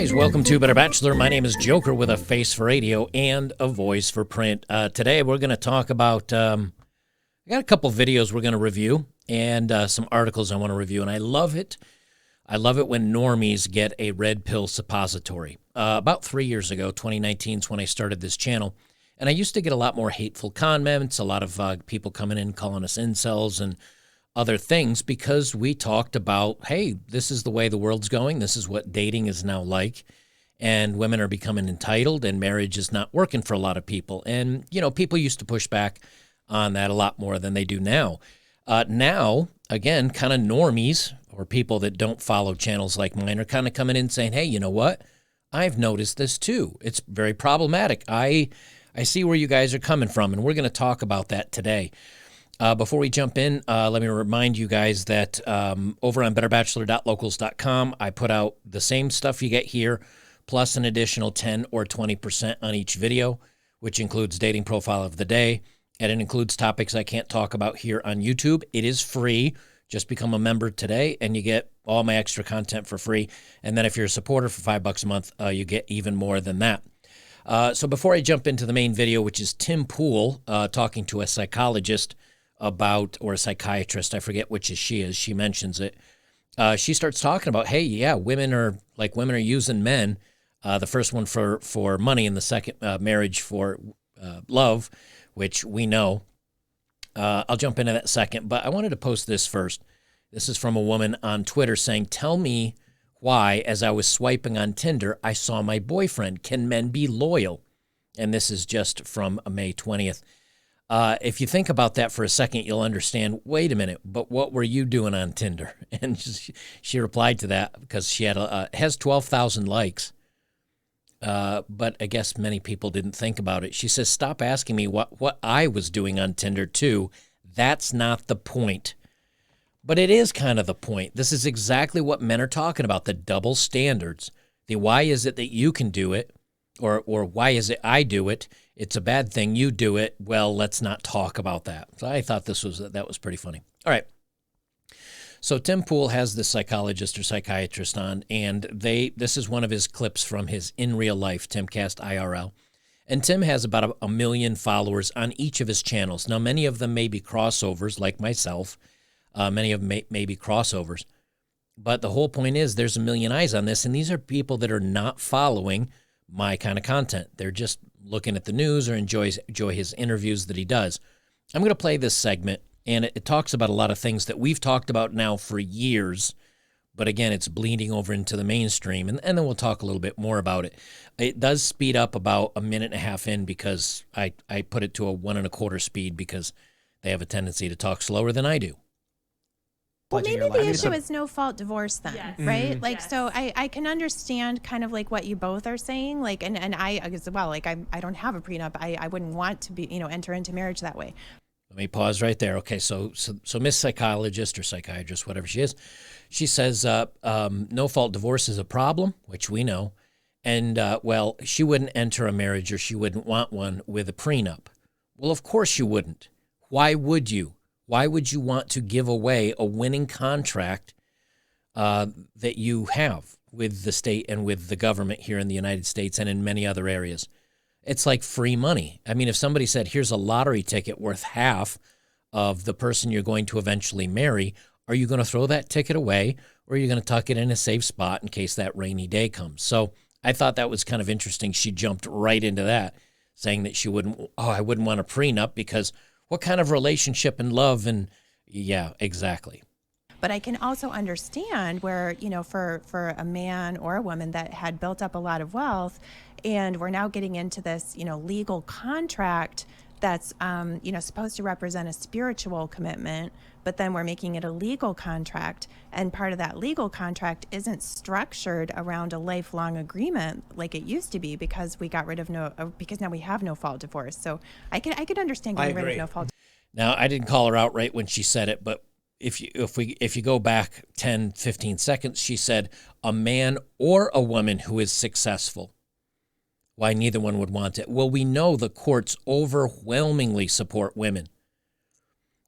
guys, welcome to Better Bachelor. My name is Joker with a face for radio and a voice for print. Today we're going to talk about, I got a couple videos we're going to review and some articles I want to review, and I love it. I love it when normies get a red pill suppository. About 3 years ago, 2019 is when I started this channel, and I used to get a lot more hateful comments, a lot of people coming in calling us incels and other things because we talked about, hey, this is the way the world's going. This is what dating is now like. And women are becoming entitled and marriage is not working for a lot of people. And, you know, people used to push back on that a lot more than they do now. Now, again, kind of normies or people that don't follow channels like mine are kind of coming in saying, hey, you know what? I've noticed this too. It's very problematic. I see where you guys are coming from, and we're going to talk about that today. Before we jump in, let me remind you guys that over on betterbachelor.locals.com, I put out the same stuff you get here, plus an additional 10 or 20% on each video, which includes dating profile of the day, and it includes topics I can't talk about here on YouTube. It is free. Just become a member today, and you get all my extra content for free. And then if you're a supporter for $5 a month, you get even more than that. So before I jump into the main video, which is Tim Poole talking to a psychologist about, or a psychiatrist, I forget which she is, she mentions it. She starts talking about, hey, yeah, women are using men, the first one for money and the second marriage for love, which we know. I'll jump into that second, but I wanted to post this first. This is from a woman on Twitter saying, tell me why, as I was swiping on Tinder, I saw my boyfriend. Can men be loyal? And this is just from May 20th. If you think about that for a second, you'll understand, wait a minute, but what were you doing on Tinder? And she replied to that because she had has 12,000 likes. But I guess many people didn't think about it. She says, stop asking me what I was doing on Tinder too. That's not the point. But it is kind of the point. This is exactly what men are talking about, the double standards. The why is it that you can do it, or why is it I do it? It's a bad thing. You do it. Well, let's not talk about that. So I thought that was pretty funny. All right. So Tim Poole has this psychologist or psychiatrist on, and this is one of his clips from his In Real Life, Timcast IRL. And Tim has about 1 million followers on each of his channels. Now, many of them may be crossovers, like myself. Many of them may be crossovers. But the whole point is there's 1 million eyes on this, and these are people that are not following my kind of content. They're just looking at the news or enjoy his interviews that he does. I'm going to play this segment, and it talks about a lot of things that we've talked about now for years, but again, it's bleeding over into the mainstream, and then we'll talk a little bit more about it. It does speed up about 1.5 minutes in because I put it to a 1.25 speed because they have a tendency to talk slower than I do. Well, maybe the issue is no-fault divorce then, Yes. right? Like, Yes. so I can understand kind of like what you both are saying, like, and I as well, like, I don't have a prenup. I wouldn't want to be, enter into marriage that way. Let me pause right there. Okay, so Miss Psychologist or Psychiatrist, whatever she is, she says no-fault divorce is a problem, which we know, and, well, she wouldn't enter a marriage or she wouldn't want one with a prenup. Well, of course you wouldn't. Why would you? Why would you want to give away a winning contract that you have with the state and with the government here in the United States and in many other areas? It's like free money. I mean, if somebody said, here's a lottery ticket worth half of the person you're going to eventually marry, are you going to throw that ticket away, or are you going to tuck it in a safe spot in case that rainy day comes? So I thought that was kind of interesting. She jumped right into that, saying that I wouldn't want a prenup because what kind of relationship and love? And yeah, exactly. But I can also understand where, for a man or a woman that had built up a lot of wealth and we're now getting into this, legal contract that's, supposed to represent a spiritual commitment, but then we're making it a legal contract. And part of that legal contract isn't structured around a lifelong agreement like it used to be because we got rid of because now we have no-fault divorce. So I could understand getting rid of no-fault. Now, I didn't call her out right when she said it, but if you go back 10, 15 seconds, she said a man or a woman who is successful. Why neither one would want it? Well, we know the courts overwhelmingly support women.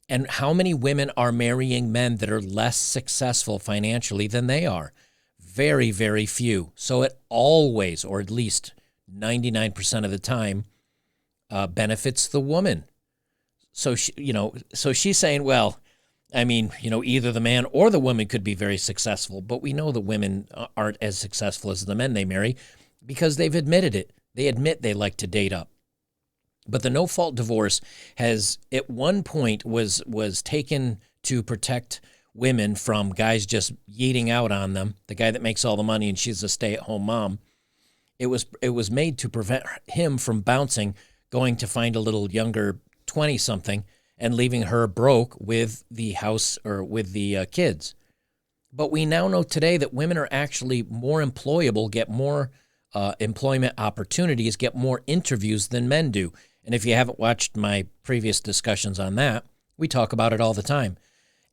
And how many women are marrying men that are less successful financially than they are? very, very few. So it always, or at least 99% of the time, benefits the woman. So so she's saying, well, I mean, either the man or the woman could be very successful, but we know the women aren't as successful as the men they marry because they've admitted it. They admit they like to date up. But the no-fault divorce has, at one point, was taken to protect women from guys just yeeting out on them, the guy that makes all the money and she's a stay-at-home mom. It was made to prevent him from bouncing, going to find a little younger 20-something and leaving her broke with the house or with the kids. But we now know today that women are actually more employable, get more employment opportunities, get more interviews than men do. And if you haven't watched my previous discussions on that, we talk about it all the time.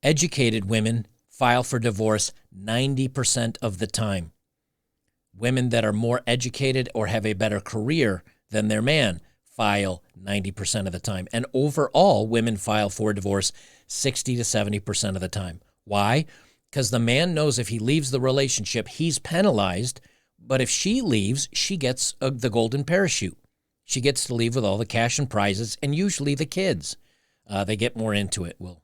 Educated women file for divorce 90% of the time. Women that are more educated or have a better career than their man file 90% of the time. And overall, women file for divorce 60 to 70% of the time. Why? Because the man knows if he leaves the relationship, he's penalized. But if she leaves, she gets the golden parachute. She gets to leave with all the cash and prizes and usually the kids. They get more into it. We'll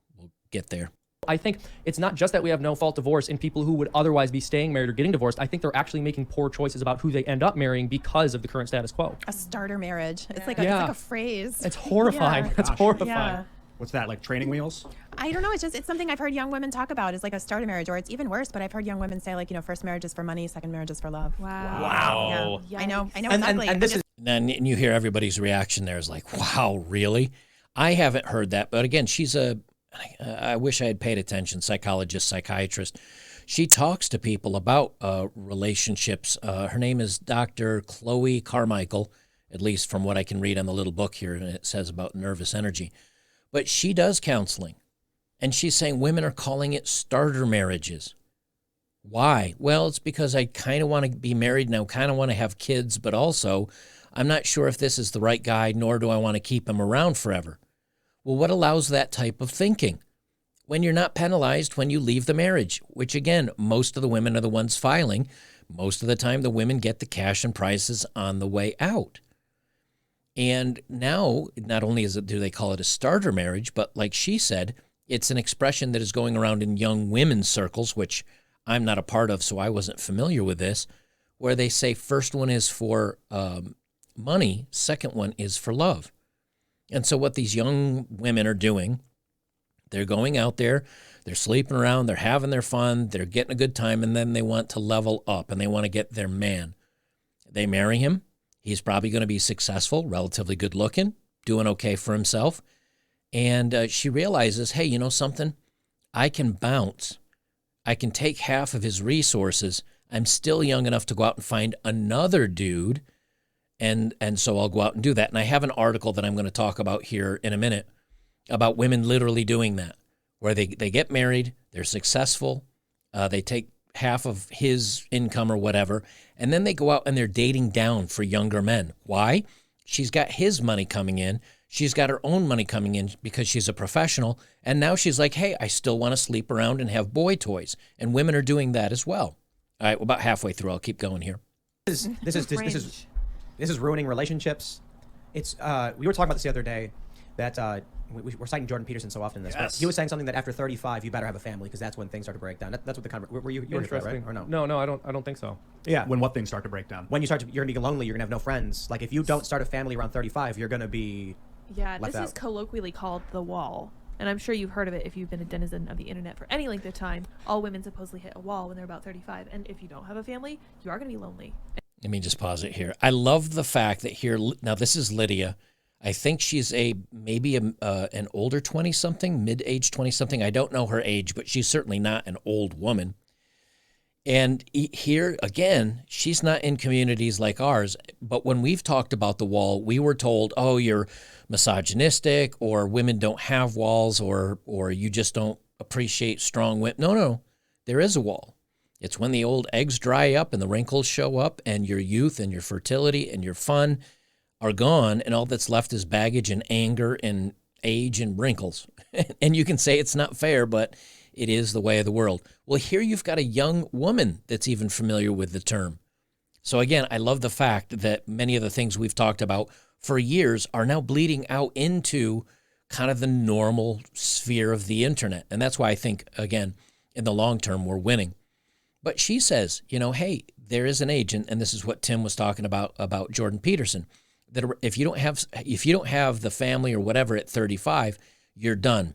get there. I think it's not just that we have no-fault divorce in people who would otherwise be staying married or getting divorced. I think they're actually making poor choices about who they end up marrying because of the current status quo. A starter marriage. It's like a phrase. It's horrifying. Yeah. It's horrifying. Yeah. What's that, like training wheels? I don't know. It's something I've heard young women talk about is like a starter marriage, or it's even worse. But I've heard young women say like, first marriage is for money, second marriage is for love. Wow. Yeah. I know. It's And ugly. this is And you hear everybody's reaction there is like, wow, really? I haven't heard that. But again, I wish I had paid attention, psychologist, psychiatrist. She talks to people about relationships. Her name is Dr. Chloe Carmichael, at least from what I can read on the little book here, and it says about nervous energy. But she does counseling, and she's saying women are calling it starter marriages. Why? Well, it's because I kind of want to be married and I kind of want to have kids, but also I'm not sure if this is the right guy, nor do I want to keep him around forever. Well, what allows that type of thinking? When you're not penalized when you leave the marriage, which again, most of the women are the ones filing. Most of the time, the women get the cash and prizes on the way out. And now, not only do they call it a starter marriage, but like she said, it's an expression that is going around in young women's circles, which I'm not a part of, so I wasn't familiar with this, where they say first one is for money, second one is for love. And so what these young women are doing, they're going out there, they're sleeping around, they're having their fun, they're getting a good time, and then they want to level up and they want to get their man. They marry him. He's probably going to be successful, relatively good looking, doing okay for himself. And she realizes, hey, you know something? I can bounce. I can take half of his resources. I'm still young enough to go out and find another dude. And so I'll go out and do that. And I have an article that I'm going to talk about here in a minute about women literally doing that, where they get married, they're successful, they take half of his income or whatever, and then they go out and they're dating down for younger men. Why? She's got his money coming in. She's got her own money coming in because she's a professional. And now she's like, hey, I still want to sleep around and have boy toys. And women are doing that as well. All right, we're about halfway through. I'll keep going here. This is ruining relationships. It's we were talking about this the other day that we're citing Jordan Peterson so often in this. But he was saying something that after 35 you better have a family because that's when things start to break down. That's what the conversation. Were you heard that, right? Or no? No, I don't think so. Yeah. When what things start to break down? When you're gonna be lonely, you're gonna have no friends. Like if you don't start a family around 35, you're gonna be this is colloquially called the wall. And I'm sure you've heard of it if you've been a denizen of the internet for any length of time. All women supposedly hit a wall when they're about 35. And if you don't have a family, you are going to be lonely. Let me just pause it here. I love the fact that here, now this is Lydia. I think she's maybe an older 20-something, mid-age 20-something. I don't know her age, but she's certainly not an old woman. And here, again, she's not in communities like ours. But when we've talked about the wall, we were told, oh, you're misogynistic, or women don't have walls, or you just don't appreciate strong women. No, there is a wall. It's when the old eggs dry up and the wrinkles show up and your youth and your fertility and your fun are gone, and all that's left is baggage and anger and age and wrinkles. And you can say it's not fair, but It is the way of the world. Well, here you've got a young woman that's even familiar with the term. So again, I love the fact that many of the things we've talked about for years are now bleeding out into kind of the normal sphere of the internet. And that's why I think, again, in the long term, we're winning. But she says, hey, there is an age, and this is what Tim was talking about Jordan Peterson, that if you don't have the family or whatever at 35, you're done.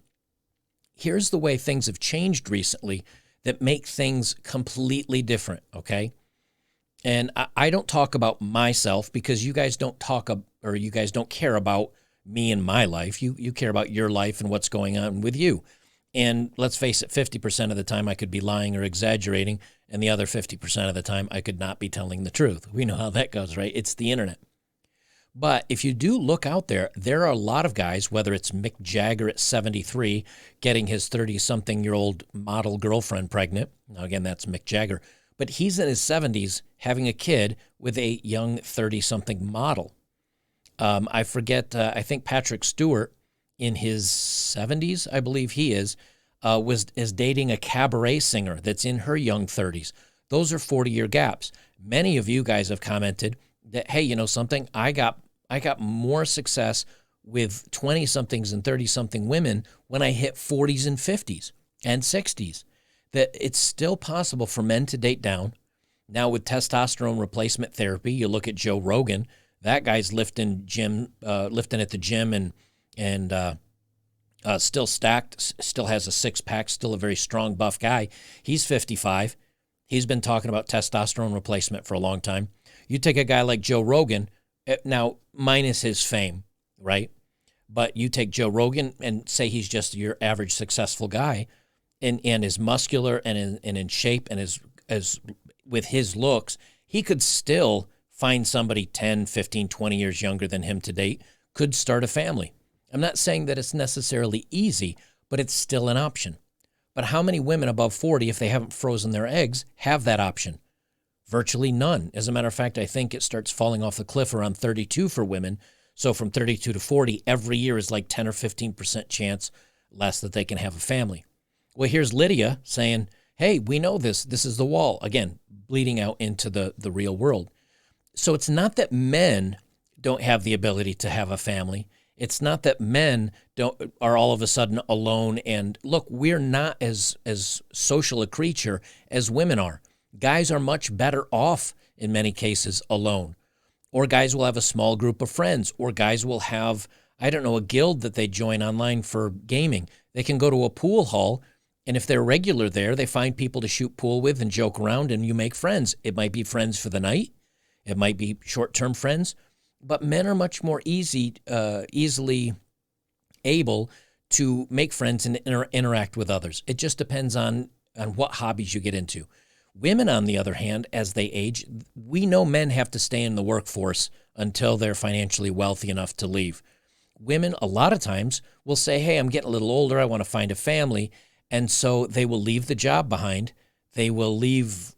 Here's the way things have changed recently that make things completely different, okay? And I don't talk about myself because you guys don't you guys don't care about me and my life. You care about your life and what's going on with you. And let's face it, 50% of the time I could be lying or exaggerating, and the other 50% of the time I could not be telling the truth. We know how that goes, right? It's the internet. But if you do look out there, there are a lot of guys, whether it's Mick Jagger at 73, getting his 30-something-year-old model girlfriend pregnant. Now, again, that's Mick Jagger. But he's in his 70s having a kid with a young 30-something model. I forget, I think Patrick Stewart, in his 70s, I believe he is dating a cabaret singer that's in her young 30s. Those are 40-year gaps. Many of you guys have commented that, hey, you know something? I got more success with 20-somethings and 30-something women when I hit 40s and 50s and 60s. That it's still possible for men to date down. Now with testosterone replacement therapy, you look at Joe Rogan. That guy's lifting at the gym and still stacked, still has a six-pack, still a very strong, buff guy. He's 55. He's been talking about testosterone replacement for a long time. You take a guy like Joe Rogan, now minus his fame, right? But you take Joe Rogan and say he's just your average successful guy and is muscular and in shape and is with his looks, he could still find somebody 10, 15, 20 years younger than him to date, could start a family. I'm not saying that it's necessarily easy, but it's still an option. But how many women above 40, if they haven't frozen their eggs, have that option? Virtually none. As a matter of fact, I think it starts falling off the cliff around 32 for women. So from 32 to 40, every year is like 10 or 15% chance less that they can have a family. Well, here's Lydia saying, hey, we know this. This is the wall. Again, bleeding out into the real world. So it's not that men don't have the ability to have a family. It's not that men are all of a sudden alone. And look, we're not as social a creature as women are. Guys are much better off in many cases alone. Or guys will have a small group of friends. Or guys will have, a guild that they join online for gaming. They can go to a pool hall, and if they're regular there, they find people to shoot pool with and joke around, and you make friends. It might be friends for the night. It might be short-term friends. But men are much more easily able to make friends and interact with others. It just depends on what hobbies you get into. Women, on the other hand, as they age, we know men have to stay in the workforce until they're financially wealthy enough to leave. Women, a lot of times, will say, hey, I'm getting a little older. I want to find a family. And so they will leave the job behind. They will leave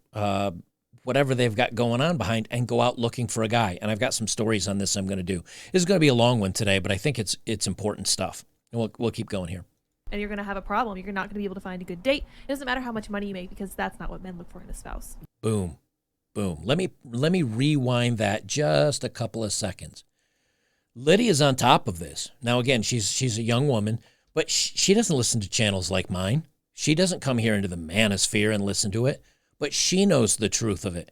whatever they've got going on behind and go out looking for a guy. And I've got some stories on this I'm going to do. This is going to be a long one today, but I think it's important stuff. And we'll keep going here. And you're going to have a problem. You're not going to be able to find a good date. It doesn't matter how much money you make, because that's not what men look for in a spouse. Boom. Boom. Let me rewind that just a couple of seconds. Lydia's on top of this. Now, again, she's a young woman, but she doesn't listen to channels like mine. She doesn't come here into the manosphere and listen to it, but she knows the truth of it.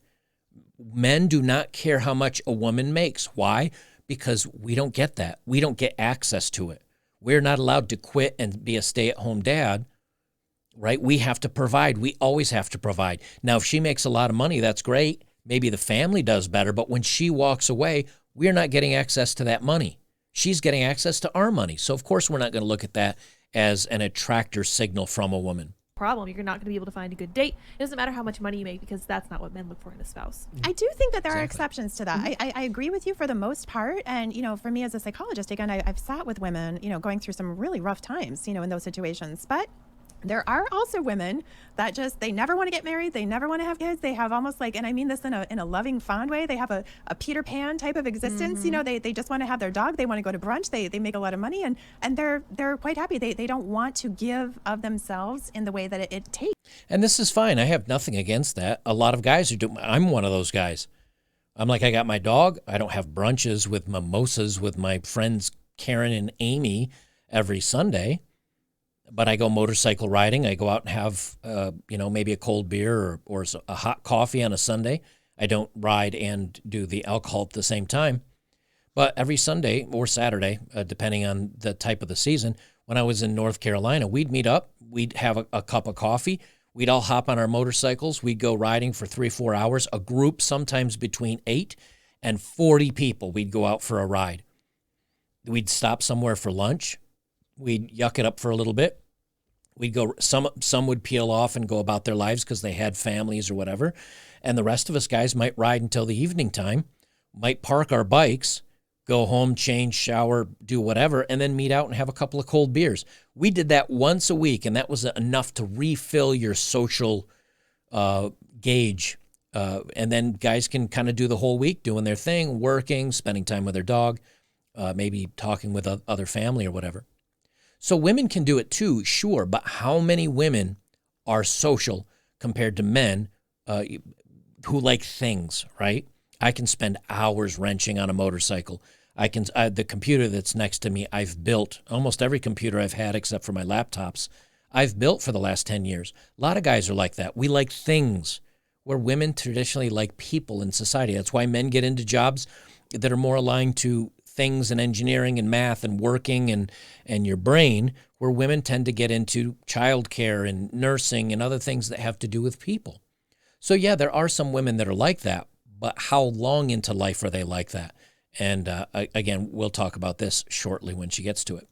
Men do not care how much a woman makes. Why? Because we don't get that. We don't get access to it. We're not allowed to quit and be a stay-at-home dad, right? We have to provide. We always have to provide. Now, if she makes a lot of money, that's great. Maybe the family does better, but when she walks away, we're not getting access to that money. She's getting access to our money. So, of course, we're not going to look at that as an attractor signal from a woman. Problem. You're not going to be able to find a good date. It doesn't matter how much money you make, because that's not what men look for in a spouse. I do think that there are exceptions to that. I agree with you for the most part. And, for me as a psychologist, again, I've sat with women, going through some really rough times, in those situations. But There are also women that just, they never want to get married. They never want to have kids. They have almost like, and I mean this in a loving, fond way. They have a Peter Pan type of existence. You know, they just want to have their dog. They want to go to brunch. They make a lot of money and they're quite happy. They don't want to give of themselves in the way that it takes. And this is fine. I have nothing against that. A lot of guys are doing, I'm one of those guys. I'm like, I got my dog. I don't have brunches with mimosas with my friends Karen and Amy every Sunday. But I go motorcycle riding. I go out and have, maybe a cold beer or a hot coffee on a Sunday. I don't ride and do the alcohol at the same time. But every Sunday or Saturday, depending on the type of the season, when I was in North Carolina, we'd meet up. We'd have a cup of coffee. We'd all hop on our motorcycles. We'd go riding for 3 or 4 hours, a group sometimes between 8 and 40 people. We'd go out for a ride. We'd stop somewhere for lunch. We'd yuck it up for a little bit. We'd go, some would peel off and go about their lives because they had families or whatever. And the rest of us guys might ride until the evening time, might park our bikes, go home, change, shower, do whatever, and then meet out and have a couple of cold beers. We did that once a week, and that was enough to refill your social gauge. And then guys can kind of do the whole week, doing their thing, working, spending time with their dog, maybe talking with other family or whatever. So women can do it too, sure, but how many women are social compared to men who like things, right? I can spend hours wrenching on a motorcycle. The computer that's next to me, I've built. Almost every computer I've had except for my laptops, I've built for the last 10 years. A lot of guys are like that. We like things, where women traditionally like people in society. That's why men get into jobs that are more aligned to things and engineering and math and working and your brain, where women tend to get into childcare and nursing and other things that have to do with people. So yeah, there are some women that are like that, but how long into life are they like that? And again, we'll talk about this shortly when she gets to it.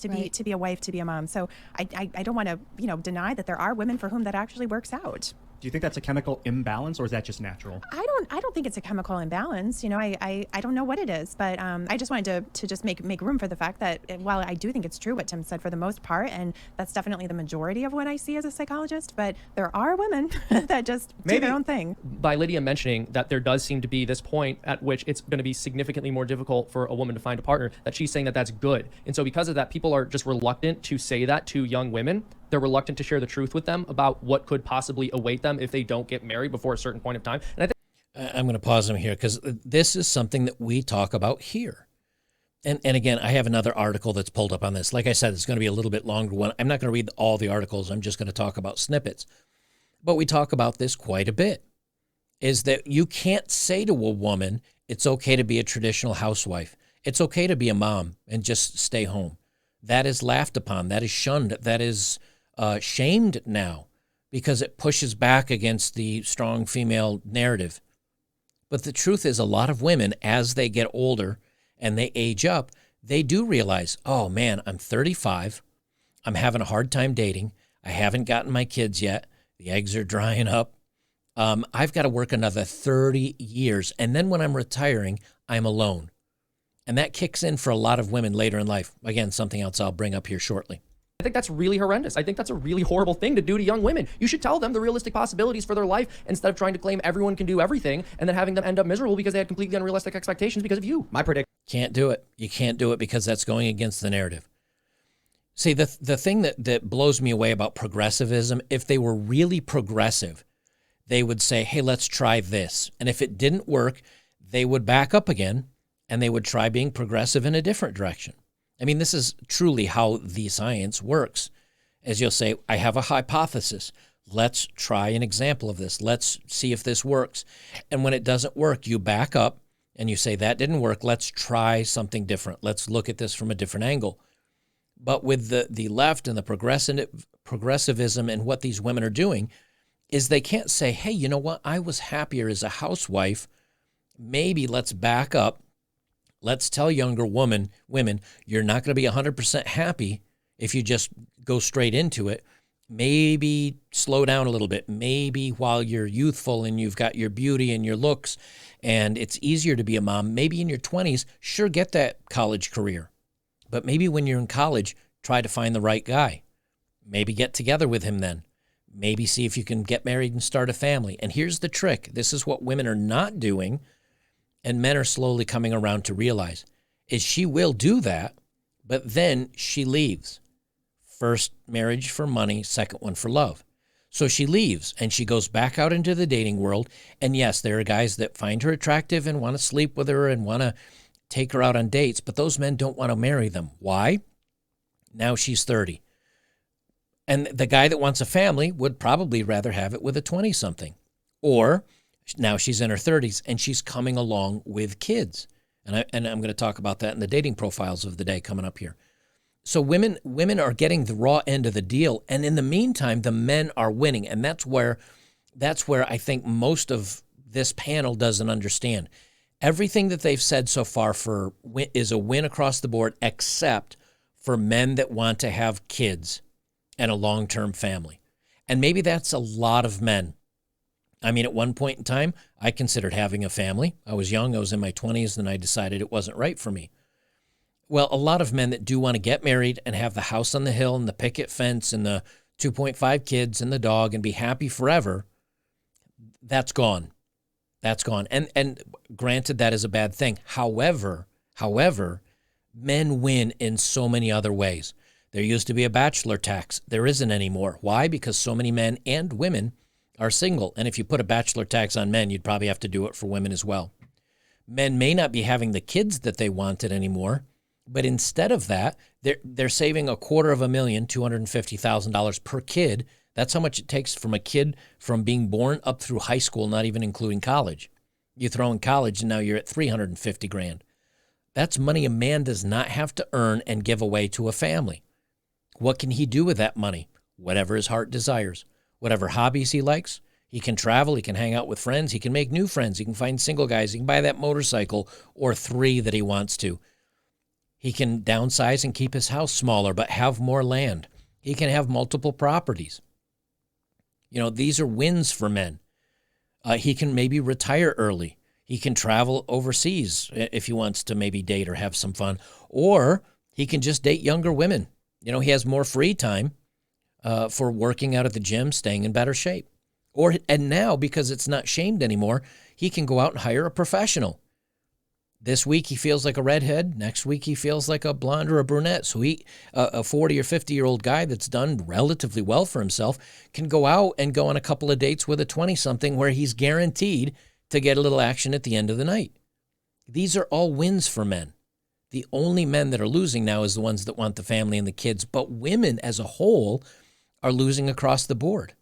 To be a wife, to be a mom. So I don't want to deny that there are women for whom that actually works out. Do you think that's a chemical imbalance, or is that just natural? I don't think it's a chemical imbalance. I don't know what it is, but I just wanted to just make room for the fact that while I do think it's true what Tim said for the most part, and that's definitely the majority of what I see as a psychologist, but there are women that just do their own thing. By Lydia mentioning that there does seem to be this point at which it's going to be significantly more difficult for a woman to find a partner, that she's saying that that's good. And so because of that, people are just reluctant to say that to young women. They're reluctant to share the truth with them about what could possibly await them if they don't get married before a certain point of time. And I think I'm going to pause him here because this is something that we talk about here. And again, I have another article that's pulled up on this. Like I said, it's going to be a little bit longer one. I'm not going to read all the articles. I'm just going to talk about snippets. But we talk about this quite a bit, is that you can't say to a woman, it's okay to be a traditional housewife. It's okay to be a mom and just stay home. That is laughed upon. That is shunned. That is shamed now because it pushes back against the strong female narrative. But the truth is, a lot of women, as they get older and they age up, they do realize, oh man, I'm 35. I'm having a hard time dating. I haven't gotten my kids yet. The eggs are drying up. I've got to work another 30 years. And then when I'm retiring, I'm alone. And that kicks in for a lot of women later in life. Again, something else I'll bring up here shortly. I think that's really horrendous. I think that's a really horrible thing to do to young women. You should tell them the realistic possibilities for their life instead of trying to claim everyone can do everything and then having them end up miserable because they had completely unrealistic expectations because of you. My prediction. Can't do it. You can't do it because that's going against the narrative. See, the thing that blows me away about progressivism, if they were really progressive, they would say, hey, let's try this. And if it didn't work, they would back up again and they would try being progressive in a different direction. I mean, this is truly how the science works. As you'll say, I have a hypothesis. Let's try an example of this. Let's see if this works. And when it doesn't work, you back up and you say, that didn't work. Let's try something different. Let's look at this from a different angle. But with the left and the progressivism and what these women are doing is they can't say, hey, you know what? I was happier as a housewife. Maybe let's back up. Let's tell younger women, you're not going to be 100% happy if you just go straight into it. Maybe slow down a little bit. Maybe while you're youthful and you've got your beauty and your looks and it's easier to be a mom, maybe in your 20s, sure, get that college career. But maybe when you're in college, try to find the right guy. maybe get together with him then. Maybe see if you can get married and start a family. And here's the trick. This is what women are not doing, and men are slowly coming around to realize, is she will do that, but then she leaves. First marriage for money, second one for love. So she leaves, and she goes back out into the dating world. And yes, there are guys that find her attractive and want to sleep with her and want to take her out on dates, but those men don't want to marry them. Why? Now she's 30. And the guy that wants a family would probably rather have it with a 20-something. Or now she's in her 30s and she's coming along with kids. And I'm going to talk about that in the dating profiles of the day coming up here. So women are getting the raw end of the deal. And in the meantime, the men are winning. And that's where I think most of this panel doesn't understand. Everything that they've said so far is a win across the board, except for men that want to have kids and a long-term family. And maybe that's a lot of men. I mean, at one point in time, I considered having a family. I was young, I was in my 20s, and I decided it wasn't right for me. Well, a lot of men that do want to get married and have the house on the hill and the picket fence and the 2.5 kids and the dog and be happy forever, that's gone. That's gone. And granted, that is a bad thing. However, men win in so many other ways. There used to be a bachelor tax. There isn't anymore. Why? Because so many men and women are single. And if you put a bachelor tax on men, you'd probably have to do it for women as well. Men may not be having the kids that they wanted anymore, but instead of that, they're saving $250,000, $250,000 per kid. That's how much it takes from a kid from being born up through high school, not even including college. You throw in college and now you're at $350,000. That's money a man does not have to earn and give away to a family. What can he do with that money? Whatever his heart desires. Whatever hobbies he likes. He can travel. He can hang out with friends. He can make new friends. He can find single guys. He can buy that motorcycle or 3 that he wants to. He can downsize and keep his house smaller but have more land. He can have multiple properties. You know, these are wins for men. He can maybe retire early. He can travel overseas if he wants to maybe date or have some fun. Or he can just date younger women. You know, he has more free time for working out at the gym, staying in better shape. And now, because it's not shamed anymore, he can go out and hire a professional. This week he feels like a redhead. Next week he feels like a blonde or a brunette. So a 40 or 50-year-old guy that's done relatively well for himself can go out and go on a couple of dates with a 20-something where he's guaranteed to get a little action at the end of the night. These are all wins for men. The only men that are losing now is the ones that want the family and the kids. But women as a whole are losing across the board.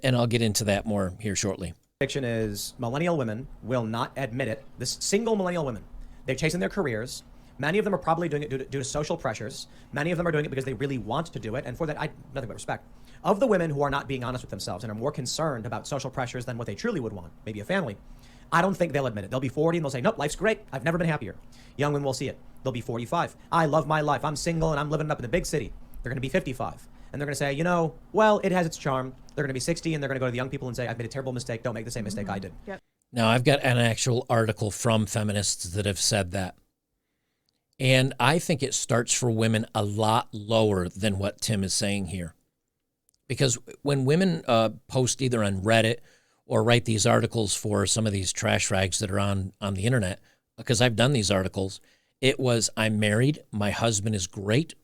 And I'll get into that more here shortly. Fiction is millennial women will not admit it. This single millennial women, they're chasing their careers. Many of them are probably doing it due to social pressures. Many of them are doing it because they really want to do it. And for that, I nothing but respect. Of the women who are not being honest with themselves and are more concerned about social pressures than what they truly would want, maybe a family, I don't think they'll admit it. They'll be 40 and they'll say, nope, life's great. I've never been happier. Young women will see it. They'll be 45. I love my life. I'm single and I'm living it up in the big city. They're going to be 55. And they're going to say, you know, well, it has its charm. They're going to be 60 and they're going to go to the young people and say, I've made a terrible mistake. Don't make the same mistake I did. Yep. Now, I've got an actual article from feminists that have said that. And I think it starts for women a lot lower than what Tim is saying here. Because when women post either on Reddit or write these articles for some of these trash rags that are on the internet, because I've done these articles, it was, I'm married, my husband is great,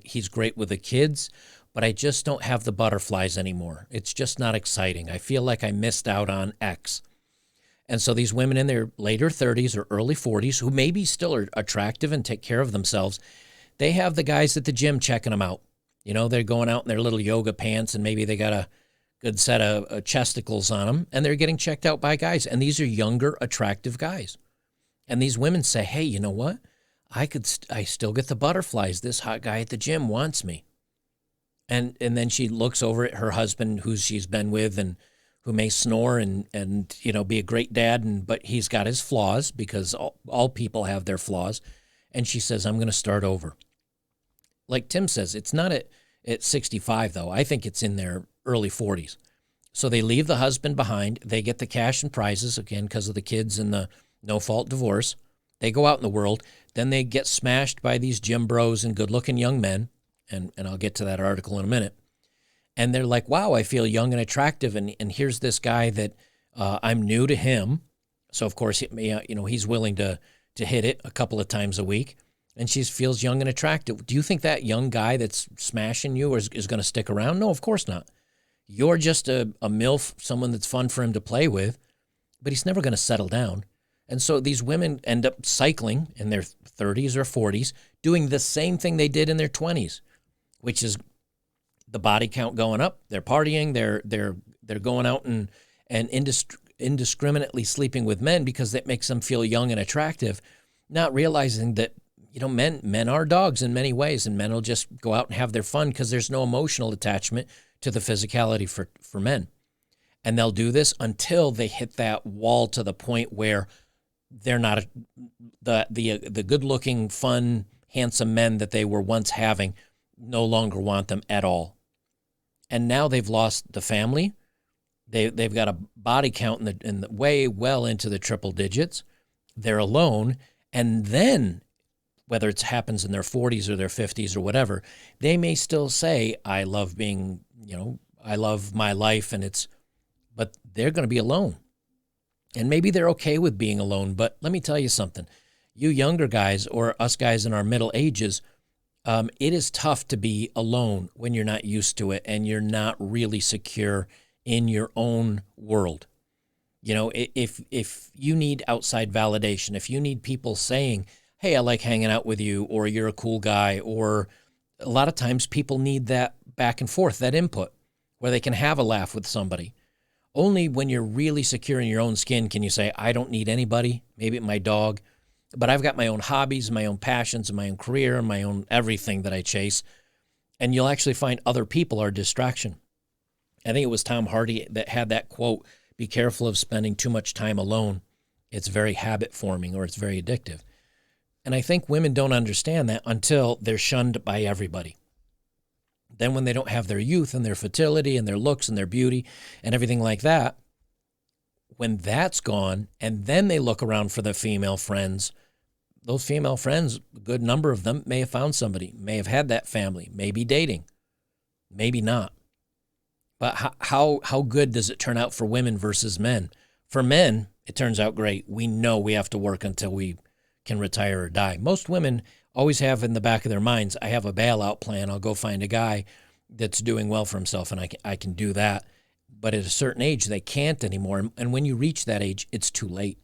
he's great with the kids, but I just don't have the butterflies anymore. It's just not exciting. I feel like I missed out on X. And so these women in their later 30s or early 40s, who maybe still are attractive and take care of themselves, they have the guys at the gym checking them out. You know, they're going out in their little yoga pants and maybe they got a good set of chesticles on them, and they're getting checked out by guys. And these are younger, attractive guys. And these women say, hey, you know what? I still get the butterflies. This hot guy at the gym wants me. And then she looks over at her husband, who she's been with and who may snore and you know, be a great dad, but he's got his flaws, because all people have their flaws. And she says, I'm going to start over. Like Tim says, it's not at 65, though. I think it's in their early 40s. So they leave the husband behind. They get the cash and prizes, again, because of the kids and the no-fault divorce. They go out in the world. Then they get smashed by these gym bros and good-looking young men. and I'll get to that article in a minute. And they're like, wow, I feel young and attractive. And here's this guy that I'm new to him. So, of course, he's willing to hit it a couple of times a week. And she feels young and attractive. Do you think that young guy that's smashing you is going to stick around? No, of course not. You're just a MILF, someone that's fun for him to play with, but he's never going to settle down. And so these women end up cycling in their 30s or 40s, doing the same thing they did in their 20s, which is the body count going up. They're partying. They're going out and indiscriminately sleeping with men because that makes them feel young and attractive, not realizing that men are dogs in many ways, and men will just go out and have their fun because there's no emotional attachment to the physicality for men. And they'll do this until they hit that wall to the point where they're not the good-looking, fun, handsome men that they were once having no longer want them at all. And now they've lost the family. They've got a body count in the way well into the triple digits. They're alone, and then whether it happens in their 40s or their 50s or whatever, they may still say, I love being, I love my life, but they're going to be alone. And maybe they're okay with being alone, but let me tell you something. You younger guys, or us guys in our middle ages, it is tough to be alone when you're not used to it and you're not really secure in your own world. If you need outside validation, if you need people saying, hey, I like hanging out with you, or you're a cool guy, or a lot of times people need that back and forth, that input, where they can have a laugh with somebody. Only when you're really secure in your own skin can you say, I don't need anybody, maybe my dog, but I've got my own hobbies, my own passions, and my own career, and my own everything that I chase. And you'll actually find other people are a distraction. I think it was Tom Hardy that had that quote, be careful of spending too much time alone. It's very habit forming, or it's very addictive. And I think women don't understand that until they're shunned by everybody. Then when they don't have their youth and their fertility and their looks and their beauty and everything like that, when that's gone, and then they look around for the female friends, those female friends, a good number of them may have found somebody, may have had that family, may be dating, maybe not. But how good does it turn out for women versus men? For men, it turns out great. We know we have to work until we can retire or die. Most women always have in the back of their minds, I have a bailout plan. I'll go find a guy that's doing well for himself, and I can do that. But at a certain age, they can't anymore. And when you reach that age, it's too late.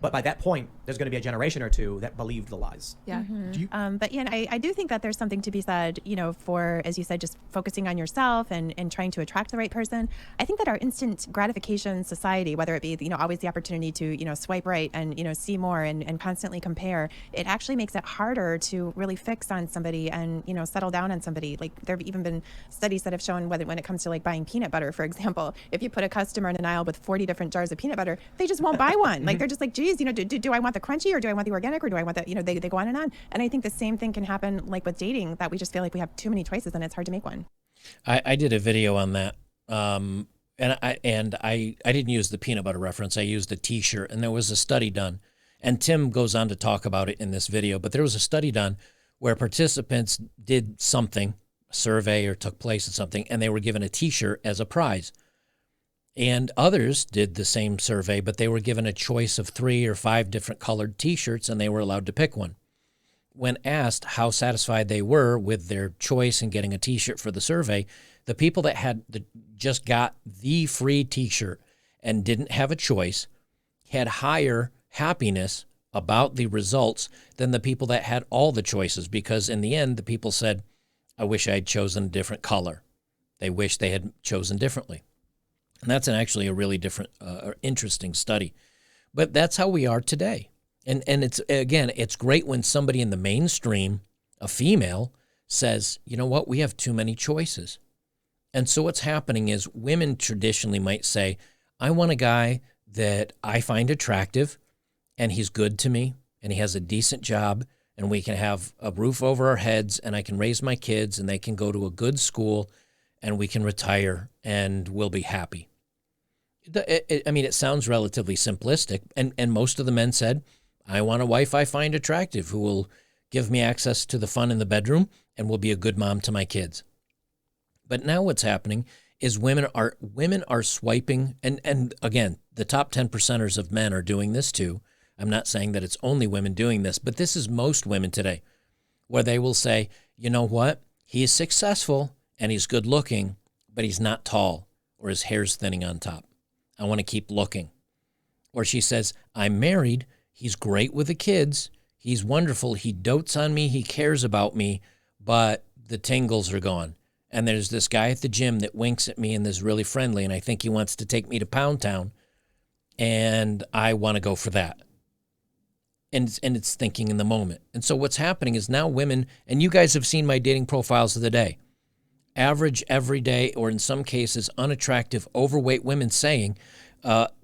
But by that point, there's going to be a generation or two that believed the lies. Yeah. But I do think that there's something to be said, for, as you said, just focusing on yourself and trying to attract the right person. I think that our instant gratification society, whether it be, always the opportunity to, swipe right and, see more and constantly compare, it actually makes it harder to really fix on somebody and, settle down on somebody. Like there have even been studies that have shown when it comes to like buying peanut butter, for example, if you put a customer in an aisle with 40 different jars of peanut butter, they just won't buy one. Like they're just like, geez, do I want the crunchy, or do I want the organic, or do I want the, they go on and on. And I think the same thing can happen like with dating, that we just feel like we have too many choices and it's hard to make one. I did a video on that. And I didn't use the peanut butter reference. I used a t-shirt, and there was a study done, and Tim goes on to talk about it in this video, but there was a study done where participants did something, a survey or took place in something, and they were given a t-shirt as a prize. And others did the same survey, but they were given a choice of 3 or 5 different colored t-shirts, and they were allowed to pick one. When asked how satisfied they were with their choice in getting a t-shirt for the survey, the people that had just got the free t-shirt and didn't have a choice had higher happiness about the results than the people that had all the choices, because in the end, the people said, I wish I had chosen a different color. They wish they had chosen differently. And that's actually a really different, interesting study. But that's how we are today. And it's, again, it's great when somebody in the mainstream, a female, says, you know what, we have too many choices. And so what's happening is women traditionally might say, I want a guy that I find attractive, and he's good to me, and he has a decent job, and we can have a roof over our heads, and I can raise my kids, and they can go to a good school, and we can retire, and we'll be happy. It sounds relatively simplistic, and most of the men said, I want a wife I find attractive who will give me access to the fun in the bedroom and will be a good mom to my kids. But now what's happening is women are swiping, and again, the top 10%ers of men are doing this too. I'm not saying that it's only women doing this, but this is most women today, where they will say, you know what? He is successful and he's good looking, but he's not tall, or his hair's thinning on top. I want to keep looking. Or she says, I'm married. He's great with the kids. He's wonderful. He dotes on me. He cares about me, but the tingles are gone. And there's this guy at the gym that winks at me and is really friendly, and I think he wants to take me to Pound Town, and I want to go for that. And it's thinking in the moment. And so what's happening is now women, and you guys have seen my dating profiles of the day, average, everyday, or in some cases unattractive, overweight women saying,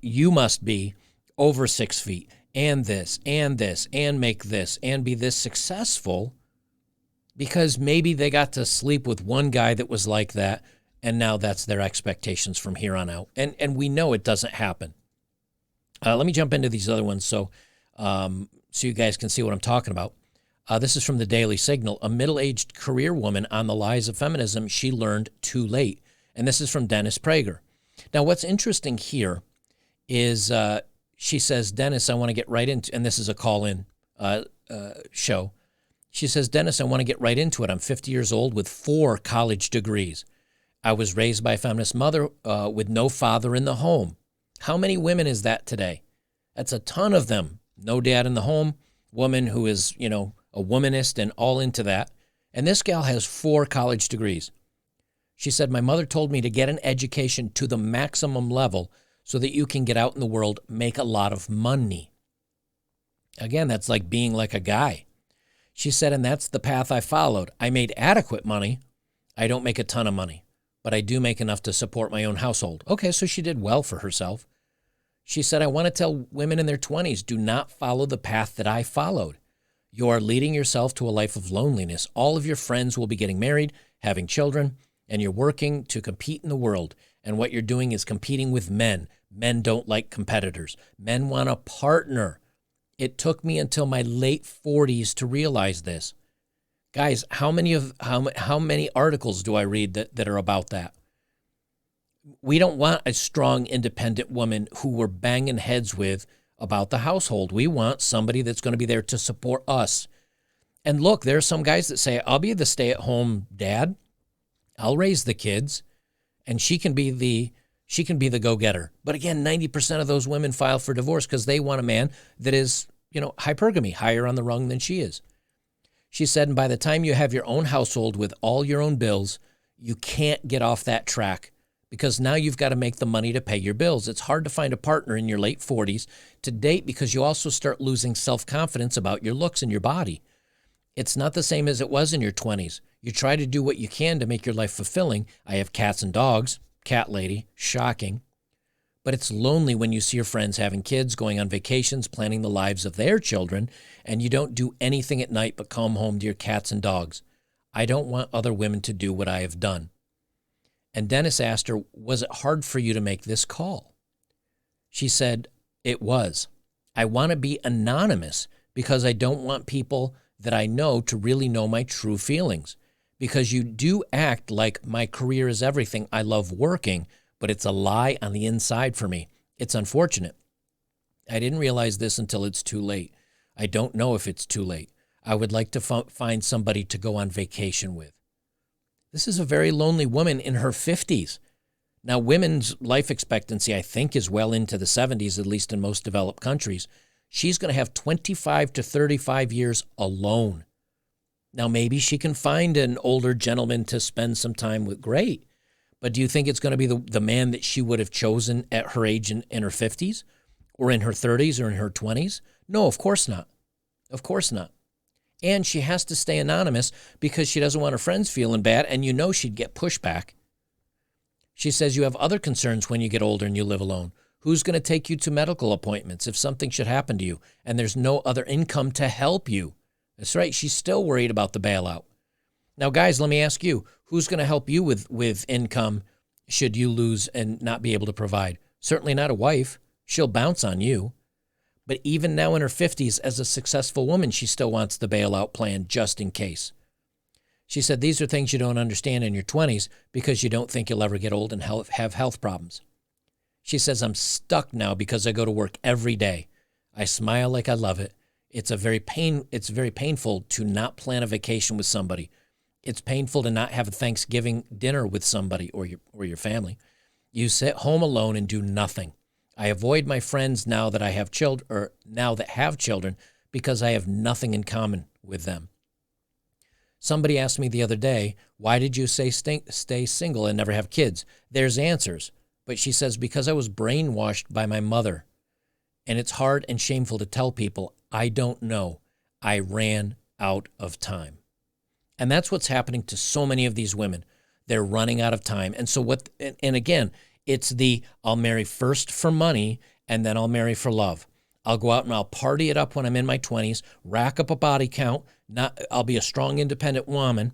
you must be over 6 feet, and this, and make this, and be this successful, because maybe they got to sleep with one guy that was like that, and now that's their expectations from here on out. And we know it doesn't happen. Let me jump into these other ones so you guys can see what I'm talking about. This is from the Daily Signal. A middle-aged career woman on the lies of feminism she learned too late. And this is from Dennis Prager. Now, what's interesting here is she says, Dennis, I want to get right into, and this is a call-in show. She says, Dennis, I want to get right into it. I'm 50 years old with 4 college degrees. I was raised by a feminist mother with no father in the home. How many women is that today? That's a ton of them. No dad in the home, woman who is, a womanist and all into that. And this gal has 4 college degrees. She said, my mother told me to get an education to the maximum level so that you can get out in the world, make a lot of money. Again, that's like being like a guy. She said, and that's the path I followed. I made adequate money. I don't make a ton of money, but I do make enough to support my own household. Okay, so she did well for herself. She said, I want to tell women in their 20s, do not follow the path that I followed. You are leading yourself to a life of loneliness. All of your friends will be getting married, having children, and you're working to compete in the world. And what you're doing is competing with men. Men don't like competitors. Men want a partner. It took me until my late 40s to realize this. Guys, how many articles do I read that are about that? We don't want a strong, independent woman who we're banging heads with about the household. We want somebody that's going to be there to support us. And look, there are some guys that say, I'll be the stay-at-home dad. I'll raise the kids, and she can be the go-getter. But again, 90% of those women file for divorce because they want a man that is, hypergamy, higher on the rung than she is. She said, and by the time you have your own household with all your own bills, you can't get off that track because now you've got to make the money to pay your bills. It's hard to find a partner in your late 40s to date because you also start losing self-confidence about your looks and your body. It's not the same as it was in your 20s. You try to do what you can to make your life fulfilling. I have cats and dogs. Cat lady, shocking. But it's lonely when you see your friends having kids, going on vacations, planning the lives of their children, and you don't do anything at night but come home to your cats and dogs. I don't want other women to do what I have done. And Dennis asked her, was it hard for you to make this call? She said, it was. I want to be anonymous because I don't want people that I know to really know my true feelings. Because you do act like my career is everything. I love working, but it's a lie on the inside for me. It's unfortunate. I didn't realize this until it's too late. I don't know if it's too late. I would like to find somebody to go on vacation with. This is a very lonely woman in her 50s. Now, women's life expectancy, I think, is well into the 70s, at least in most developed countries. She's going to have 25 to 35 years alone. Now, maybe she can find an older gentleman to spend some time with. Great. But do you think it's going to be the man that she would have chosen at her age in her 50s or in her 30s or in her 20s? No, of course not. Of course not. And she has to stay anonymous because she doesn't want her friends feeling bad, and she'd get pushback. She says you have other concerns when you get older and you live alone. Who's going to take you to medical appointments if something should happen to you and there's no other income to help you? That's right. She's still worried about the bailout. Now, guys, let me ask you, who's going to help you with income should you lose and not be able to provide? Certainly not a wife. She'll bounce on you. But even now in her 50s, as a successful woman, she still wants the bailout plan just in case. She said, these are things you don't understand in your 20s because you don't think you'll ever get old and have health problems. She says, I'm stuck now because I go to work every day. I smile like I love it. It's very painful to not plan a vacation with somebody. It's painful to not have a Thanksgiving dinner with somebody or your family. You sit home alone and do nothing. I avoid my friends now that have children because I have nothing in common with them. Somebody asked me the other day, why did you say stay single and never have kids? There's answers. But she says, because I was brainwashed by my mother. And it's hard and shameful to tell people, I don't know. I ran out of time. And that's what's happening to so many of these women. They're running out of time. And so and again, it's I'll marry first for money and then I'll marry for love. I'll go out and I'll party it up when I'm in my 20s, rack up a body count. I'll be a strong, independent woman.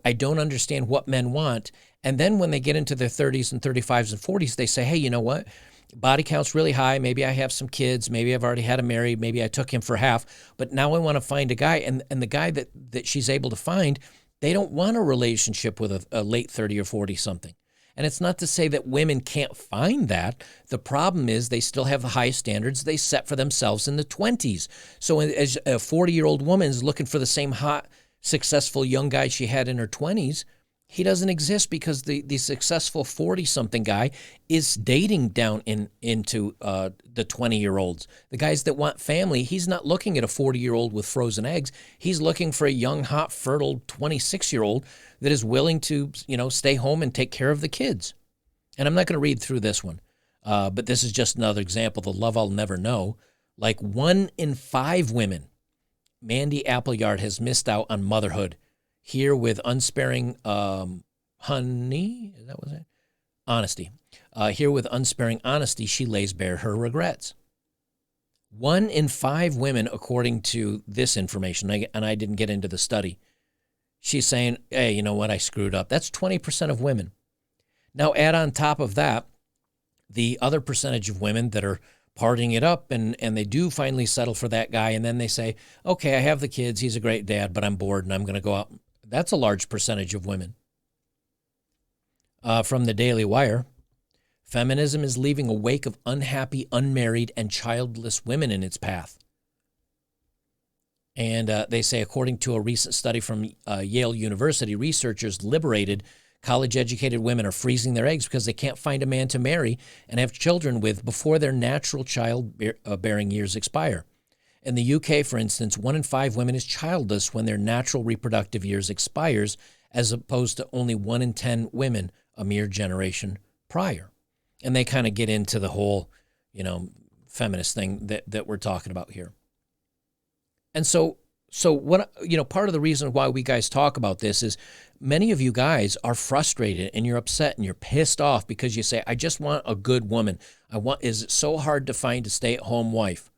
I don't understand what men want. And then when they get into their 30s and 35s and 40s, they say, hey, you know what? Body count's really high. Maybe I have some kids. Maybe I've already had him married. Maybe I took him for half. But now I want to find a guy. And the guy that she's able to find, they don't want a relationship with a late 30 or 40 something. And it's not to say that women can't find that. The problem is they still have the highest standards they set for themselves in the 20s. So as a 40-year-old woman is looking for the same hot, successful young guy she had in her 20s, he doesn't exist because the successful 40-something guy is dating down into the 20-year-olds. The guys that want family, he's not looking at a 40-year-old with frozen eggs. He's looking for a young, hot, fertile 26-year-old that is willing to, stay home and take care of the kids. And I'm not going to read through this one, but this is just another example, the love I'll never know. Like 1 in 5 women, Mandy Appleyard has missed out on motherhood. Here with unsparing honesty. Here with unsparing honesty, she lays bare her regrets. 1 in 5 women, according to this information, and I didn't get into the study, she's saying, hey, you know what, I screwed up. That's 20% of women. Now add on top of that the other percentage of women that are partying it up, and they do finally settle for that guy, and then they say, okay, I have the kids, he's a great dad, but I'm bored and I'm going to go out. That's a large percentage of women. From the Daily Wire, feminism is leaving a wake of unhappy, unmarried, and childless women in its path. And they say, according to a recent study from Yale University, researchers liberated college-educated women are freezing their eggs because they can't find a man to marry and have children with before their natural child-bearing years expire. In the UK, for instance, 1 in 5 women is childless when their natural reproductive years expires, as opposed to only 1 in 10 women a mere generation prior. And they kind of get into the whole, feminist thing that we're talking about here. And so what, part of the reason why we guys talk about this is many of you guys are frustrated and you're upset and you're pissed off because you say, I just want a good woman. Is it so hard to find a stay-at-home wife?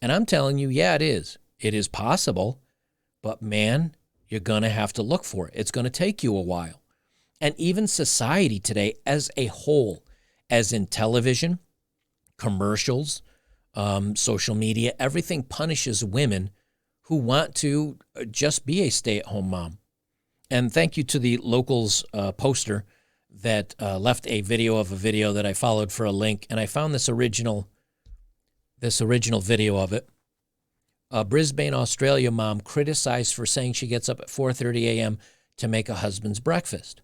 And I'm telling you, yeah, it is. It is possible, but man, you're going to have to look for it. It's going to take you a while. And even society today as a whole, as in television, commercials, social media, everything punishes women who want to just be a stay-at-home mom. And thank you to the Locals poster that left a video that I followed for a link, and I found this original video of it. A Brisbane, Australia mom criticized for saying she gets up at 4:30 a.m. to make a husband's breakfast.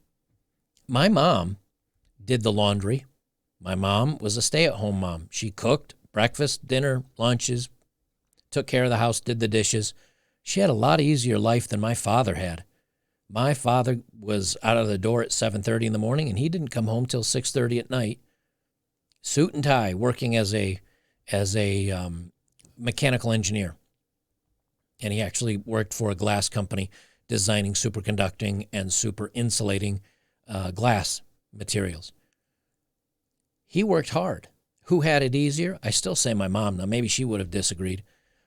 My mom did the laundry. My mom was a stay-at-home mom. She cooked breakfast, dinner, lunches, took care of the house, did the dishes. She had a lot easier life than my father had. My father was out of the door at 7:30 in the morning, and he didn't come home till 6:30 at night. Suit and tie, working as a mechanical engineer. And he actually worked for a glass company designing superconducting and super insulating glass materials. He worked hard. Who had it easier? I still say my mom. Now, maybe she would have disagreed.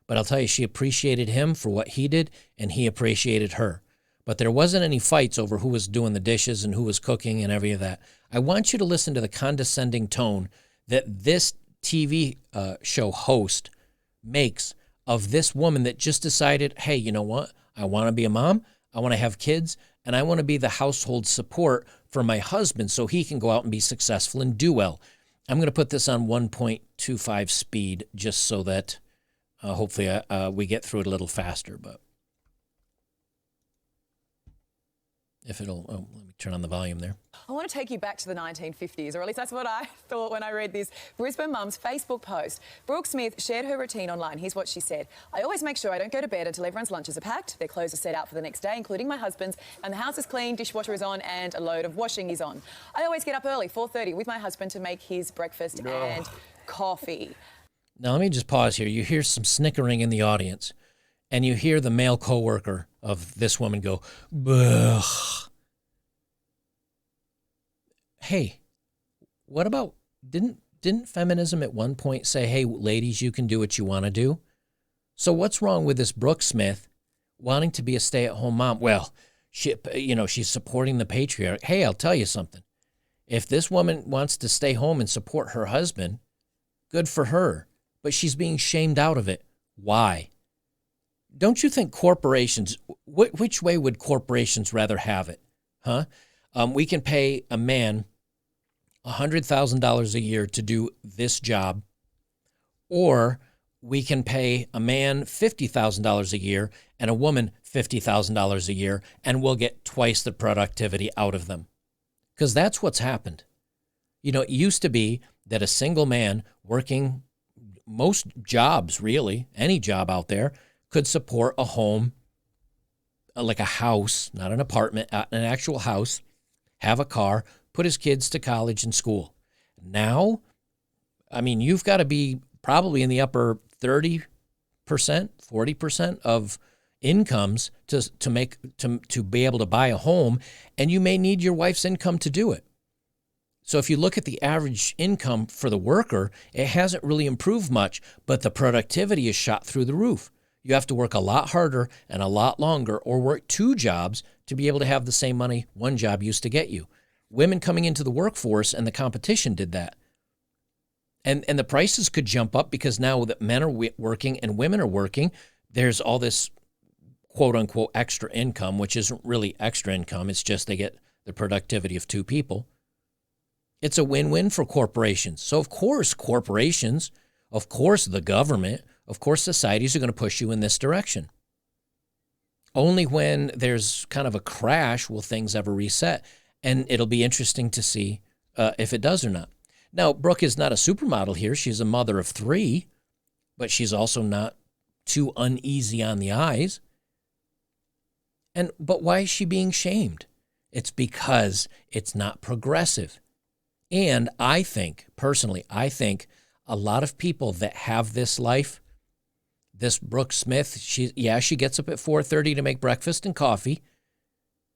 But I'll tell you, she appreciated him for what he did, and he appreciated her. But there wasn't any fights over who was doing the dishes and who was cooking and every of that. I want you to listen to the condescending tone that this TV show host makes of this woman that just decided, hey, you know what? I want to be a mom. I want to have kids, and I want to be the household support for my husband so he can go out and be successful and do well. I'm going to put this on 1.25 speed just so that hopefully we get through it a little faster. But if it'll, let me turn on the volume there. I want to take you back to the 1950s, or at least that's what I thought when I read this Brisbane mum's Facebook post. Brooke Smith shared her routine online. Here's what she said. I always make sure I don't go to bed until everyone's lunches are packed, their clothes are set out for the next day, including my husband's, and the house is clean, dishwasher is on, and a load of washing is on. I always get up early, 4:30, with my husband to make his breakfast and coffee. Now, let me just pause here. You hear some snickering in the audience, and you hear the male coworker of this woman go, "Ugh." Hey, what about, didn't feminism at one point say, hey, ladies, you can do what you want to do? So what's wrong with this Brooke Smith wanting to be a stay-at-home mom? Well, she's supporting the patriarch. Hey, I'll tell you something. If this woman wants to stay home and support her husband, good for her. But she's being shamed out of it. Why? Don't you think corporations, which way would corporations rather have it? Huh? We can pay a man $100,000 a year to do this job, or we can pay a man $50,000 a year and a woman $50,000 a year, and we'll get twice the productivity out of them. Because that's what's happened. You know, it used to be that a single man working most jobs, really, any job out there, could support a home, like a house, not an apartment, an actual house, have a car, put his kids to college and school. Now, I mean, you've got to be probably in the upper 30%, 40% of incomes to be able to buy a home, and you may need your wife's income to do it. So if you look at the average income for the worker, it hasn't really improved much, but the productivity is shot through the roof. You have to work a lot harder and a lot longer, or work two jobs to be able to have the same money one job used to get you. Women coming into the workforce and the competition did that. And the prices could jump up because now that men are working and women are working, there's all this quote unquote extra income, which isn't really extra income. It's just they get the productivity of two people. It's a win-win for corporations. So of course corporations, of course the government, of course societies are going to push you in this direction. Only when there's kind of a crash will things ever reset. And it'll be interesting to see if it does or not. Now, Brooke is not a supermodel here. She's a mother of 3, but she's also not too uneasy on the eyes. But why is she being shamed? It's because it's not progressive. And I think, personally, a lot of people that have this life, this Brooke Smith, she gets up at 4:30 to make breakfast and coffee,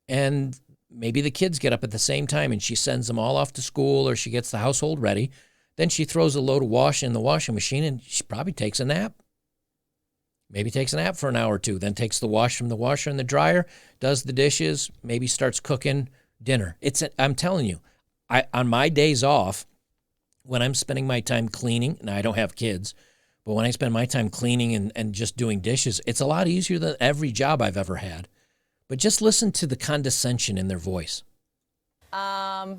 and maybe the kids get up at the same time and she sends them all off to school, or she gets the household ready. Then she throws a load of wash in the washing machine and she probably takes a nap. Maybe takes a nap for an hour or two, then takes the wash from the washer and the dryer, does the dishes, maybe starts cooking dinner. I'm telling you, on my days off, when I'm spending my time cleaning, and I don't have kids, but when I spend my time cleaning and just doing dishes, it's a lot easier than every job I've ever had. But just listen to the condescension in their voice. Go,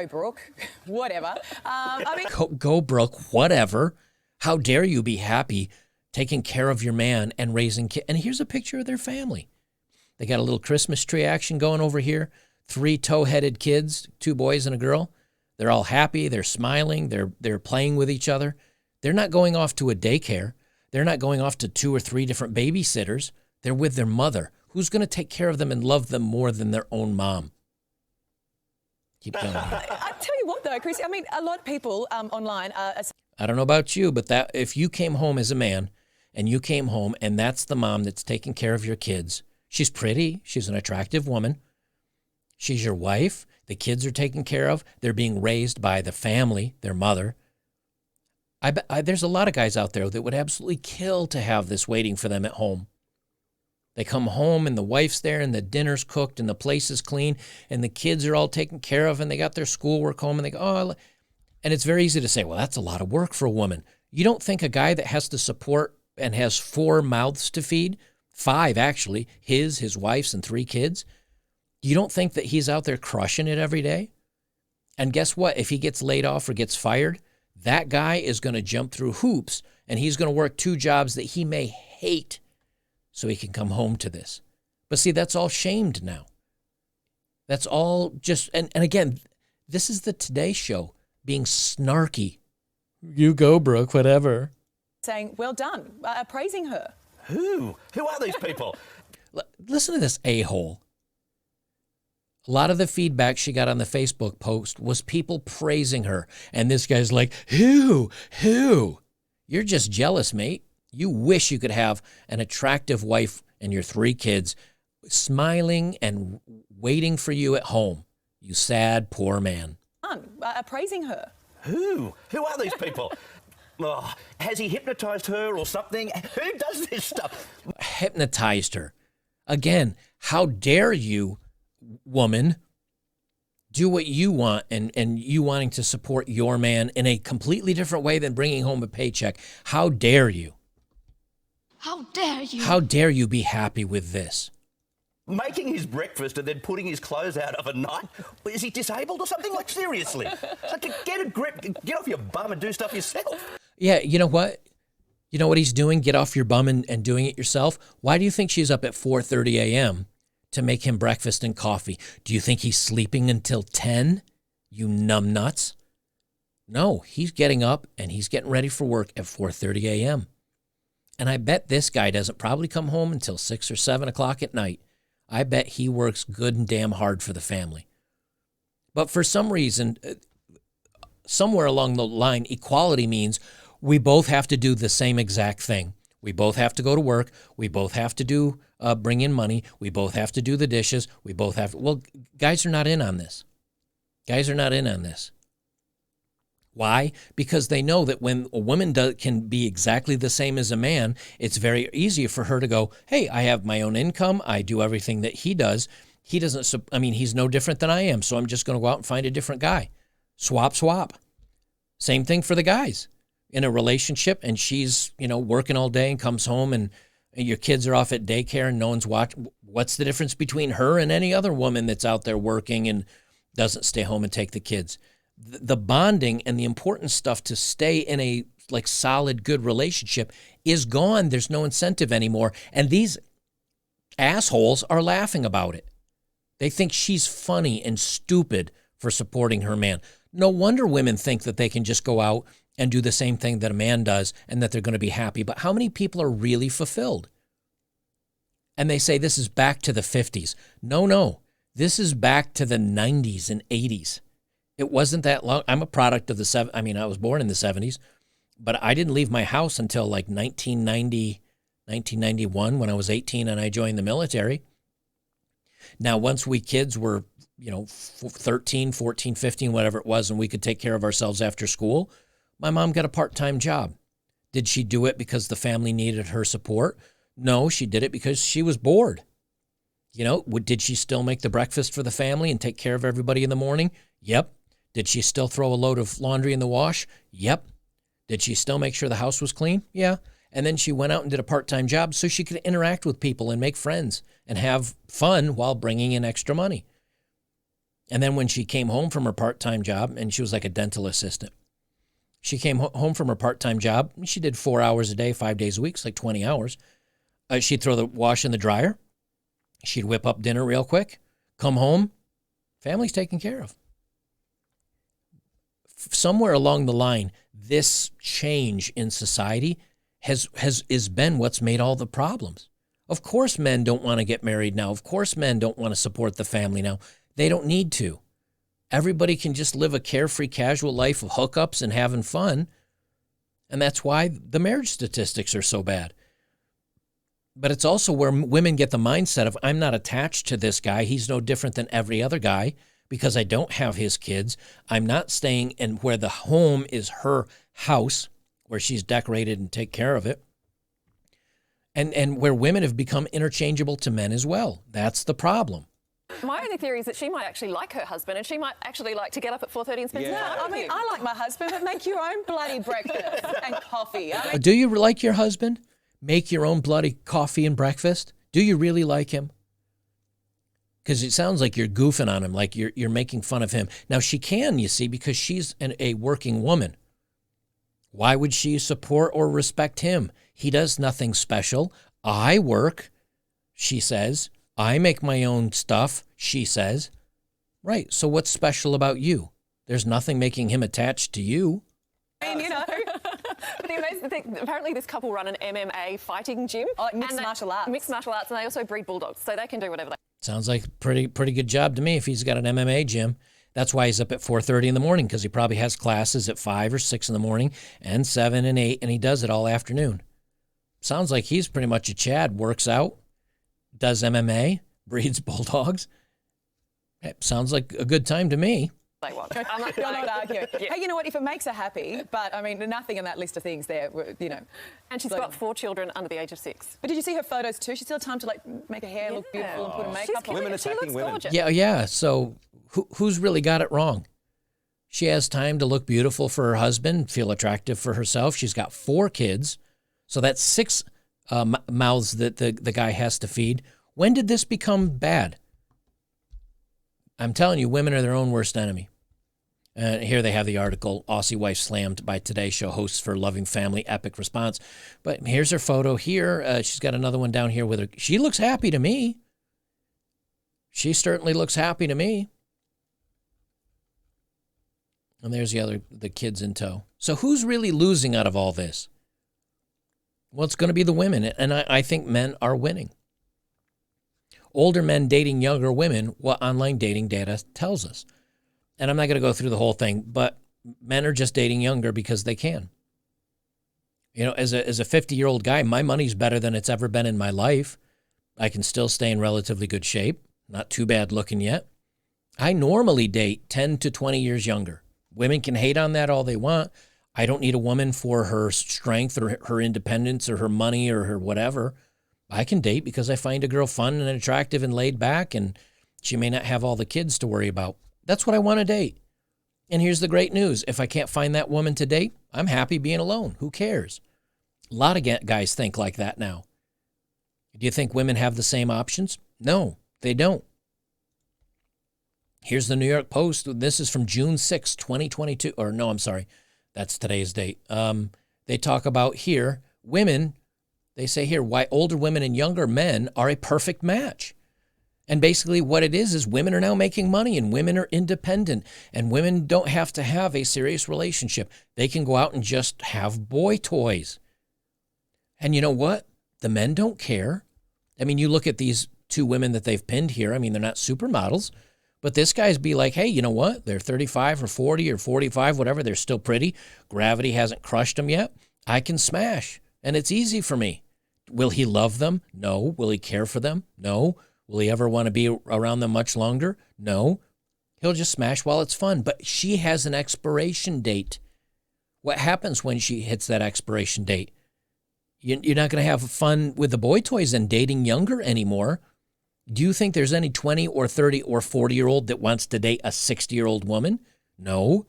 Brooke. Whatever. Go, Brooke. Whatever. How dare you be happy taking care of your man and raising kids? And here's a picture of their family. They got a little Christmas tree action going over here. 3 tow-headed kids, 2 boys and a girl. They're all happy. They're smiling. They're playing with each other. They're not going off to a daycare. They're not going off to 2 or 3 different babysitters. They're with their mother. Who's going to take care of them and love them more than their own mom? Keep going. I tell you what, though, Chris, I mean, a lot of people online are... I don't know about you, but that if you came home as a man and you came home and that's the mom that's taking care of your kids, she's pretty, she's an attractive woman, she's your wife, the kids are taken care of, they're being raised by the family, their mother. There's a lot of guys out there that would absolutely kill to have this waiting for them at home. They come home and the wife's there and the dinner's cooked and the place is clean and the kids are all taken care of and they got their schoolwork home and they go, oh, and it's very easy to say, well, that's a lot of work for a woman. You don't think a guy that has to support and has 4 mouths to feed 5 actually, his wife's, and 3 kids. You don't think that he's out there crushing it every day? And guess what? If he gets laid off or gets fired, that guy is going to jump through hoops, and he's going to work 2 jobs that he may hate so he can come home to this. But see, that's all shamed now. That's all just, and again, this is the Today Show being snarky. You go, Brooke, whatever. Saying, well done, praising her. Who? Who are these people? Listen to this a-hole. A lot of the feedback she got on the Facebook post was people praising her. And this guy's like, who? You're just jealous, mate. You wish you could have an attractive wife and your 3 kids smiling and waiting for you at home. You sad, poor man. Praising her. Who? Who are these people? Oh, has he hypnotized her or something? Who does this stuff? Hypnotized her. Again, how dare you, woman, do what you want and you wanting to support your man in a completely different way than bringing home a paycheck. How dare you? How dare you? How dare you be happy with this? Making his breakfast and then putting his clothes out of a night? Is he disabled or something? Like, seriously. Like, get a grip, get off your bum and do stuff yourself. Yeah, you know what? You know what he's doing? Get off your bum and doing it yourself. Why do you think she's up at 4:30 a.m. to make him breakfast and coffee? Do you think he's sleeping until 10? You numbnuts. No, he's getting up and he's getting ready for work at 4:30 a.m. And I bet this guy doesn't probably come home until 6 or 7 o'clock at night. I bet he works good and damn hard for the family. But for some reason, somewhere along the line, equality means we both have to do the same exact thing. We both have to go to work. We both have to bring in money. We both have to do the dishes. We both have to. Well, guys are not in on this. Guys are not in on this. Why? Because they know that when a woman can be exactly the same as a man, it's very easy for her to go, hey, I have my own income. I do everything that he does. He doesn't, he's no different than I am. So I'm just going to go out and find a different guy. Swap. Same thing for the guys in a relationship. And she's, working all day and comes home and your kids are off at daycare and no one's watching. What's the difference between her and any other woman that's out there working and doesn't stay home and take the kids? The bonding and the important stuff to stay in a solid, good relationship is gone. There's no incentive anymore. And these assholes are laughing about it. They think she's funny and stupid for supporting her man. No wonder women think that they can just go out and do the same thing that a man does and that they're going to be happy. But how many people are really fulfilled? And they say this is back to the 50s. No. This is back to the 90s and 80s. It wasn't that long. I'm a product of the I was born in the 70s, but I didn't leave my house until 1991 when I was 18 and I joined the military. Now, once we kids were, 13, 14, 15, whatever it was, and we could take care of ourselves after school, my mom got a part-time job. Did she do it because the family needed her support? No, she did it because she was bored. Did she still make the breakfast for the family and take care of everybody in the morning? Yep. Did she still throw a load of laundry in the wash? Yep. Did she still make sure the house was clean? Yeah. And then she went out and did a part-time job so she could interact with people and make friends and have fun while bringing in extra money. And then when she came home from her part-time job, and she was like a dental assistant, she came home from her part-time job, and she did 4 hours a day, 5 days a week, it's like 20 hours. She'd throw the wash in the dryer. She'd whip up dinner real quick, come home, family's taken care of. Somewhere along the line, this change in society has been what's made all the problems. Of course men don't want to get married now. Of course men don't want to support the family now. They don't need to. Everybody can just live a carefree, casual life of hookups and having fun. And that's why the marriage statistics are so bad. But it's also where women get the mindset of, I'm not attached to this guy. He's no different than every other guy because I don't have his kids. I'm not staying in where the home is her house, where she's decorated and take care of it. And where women have become interchangeable to men as well. That's the problem. My only theory is that she might actually like her husband and she might actually like to get up at 4:30 and spend some time with you. I like my husband, but make your own bloody breakfast and coffee. Do you like your husband? make your own bloody coffee and breakfast? Do you really like him? Because it sounds like you're goofing on him, like you're making fun of him. Now, she can, you see, because she's a working woman. Why would she support or respect him? He does nothing special. I work, she says. I make my own stuff, she says. Right, so what's special about you? There's nothing making him attached to you. I mean, you know. But the amazing thing, apparently this couple run an MMA fighting gym. Oh, like mixed martial arts. Mixed martial arts, and they also breed bulldogs, so they can do whatever they Sounds like pretty good job to me if he's got an MMA gym. That's why he's up at 4:30 in the morning, because he probably has classes at 5 or 6 in the morning and 7 and 8, and he does it all afternoon. Sounds like he's pretty much a Chad, works out, does MMA, breeds bulldogs. It sounds like a good time to me. want. You're not arguing. Hey, you know what? If it makes her happy, but I mean, nothing in that list of things there, you know. And she's got 4 children under the age of 6. But did you see her photos too? She still had time to like make her hair look beautiful and put her makeup on. Women attacking women. Gorgeous. Yeah. So who's really got it wrong? She has time to look beautiful for her husband, feel attractive for herself. She's got 4 kids. So that's 6 mouths that the guy has to feed. When did this become bad? I'm telling you, women are their own worst enemy. Here they have the article, Aussie wife slammed by Today Show hosts for loving family, epic response. But here's her photo here. She's got another one down here with her. She looks happy to me. She certainly looks happy to me. And there's the kids in tow. So who's really losing out of all this? Well, it's going to be the women. And I think men are winning. Older men dating younger women, what online dating data tells us. And I'm not going to go through the whole thing, but men are just dating younger because they can. You know, as a 50-year-old guy, my money's better than it's ever been in my life. I can still stay in relatively good shape. Not too bad looking yet. I normally date 10 to 20 years younger. Women can hate on that all they want. I don't need a woman for her strength or her independence or her money or her whatever. I can date because I find a girl fun and attractive and laid back, and she may not have all the kids to worry about. That's what I want to date. And here's the great news. If I can't find that woman to date, I'm happy being alone. Who cares? A lot of guys think like that now. Do you think women have the same options? No, they don't. Here's the New York Post. This is from June 6, 2022. Or no, I'm sorry. That's today's date. They talk about here, women, they say here, why older women and younger men are a perfect match. And basically what it is women are now making money and women are independent and women don't have to have a serious relationship. They can go out and just have boy toys. And you know what? The men don't care. I mean, you look at these 2 women that they've pinned here. I mean, they're not supermodels, but this guy's be like, hey, you know what? They're 35 or 40 or 45, whatever. They're still pretty. Gravity hasn't crushed them yet. I can smash. And it's easy for me. Will he love them? No. Will he care for them? No. Will he ever want to be around them much longer? No. He'll just smash while it's fun. But she has an expiration date. What happens when she hits that expiration date? You're not going to have fun with the boy toys and dating younger anymore. Do you think there's any 20 or 30 or 40-year-old that wants to date a 60-year-old woman? No.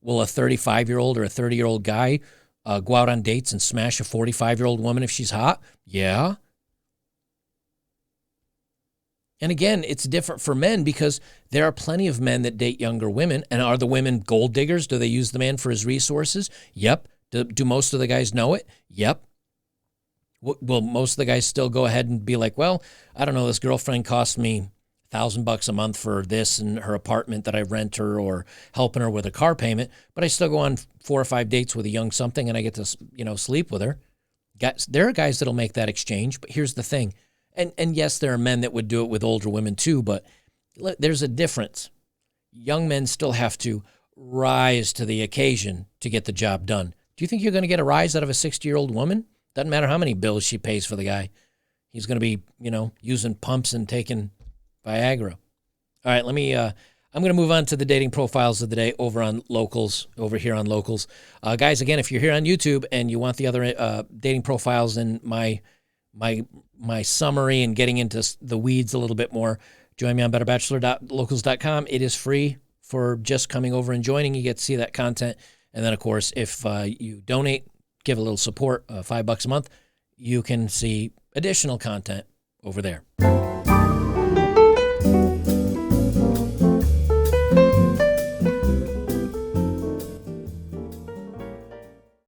Will a 35-year-old or a 30-year-old guy go out on dates and smash a 45-year-old woman if she's hot? Yeah. And again, it's different for men because there are plenty of men that date younger women. And are the women gold diggers? Do they use the man for his resources? Yep. Do most of the guys know it? Yep. Will most of the guys still go ahead and be like, well, I don't know, this girlfriend cost me $1,000 a month for this and her apartment that I rent her or helping her with a car payment, but I still go on 4 or 5 dates with a young something and I get to, sleep with her. There are guys that'll make that exchange, but here's the thing. And yes, there are men that would do it with older women too, but there's a difference. Young men still have to rise to the occasion to get the job done. Do you think you're going to get a rise out of a 60-year-old woman? Doesn't matter how many bills she pays for the guy. He's going to be, using pumps and taking Viagra. All right, I'm going to move on to the dating profiles of the day over here on Locals. Guys, again, if you're here on YouTube and you want the other dating profiles and my summary and getting into the weeds a little bit more, join me on betterbachelor.locals.com. It is free for just coming over and joining. You get to see that content. And then, of course, if you donate, give a little support, $5 a month, you can see additional content over there.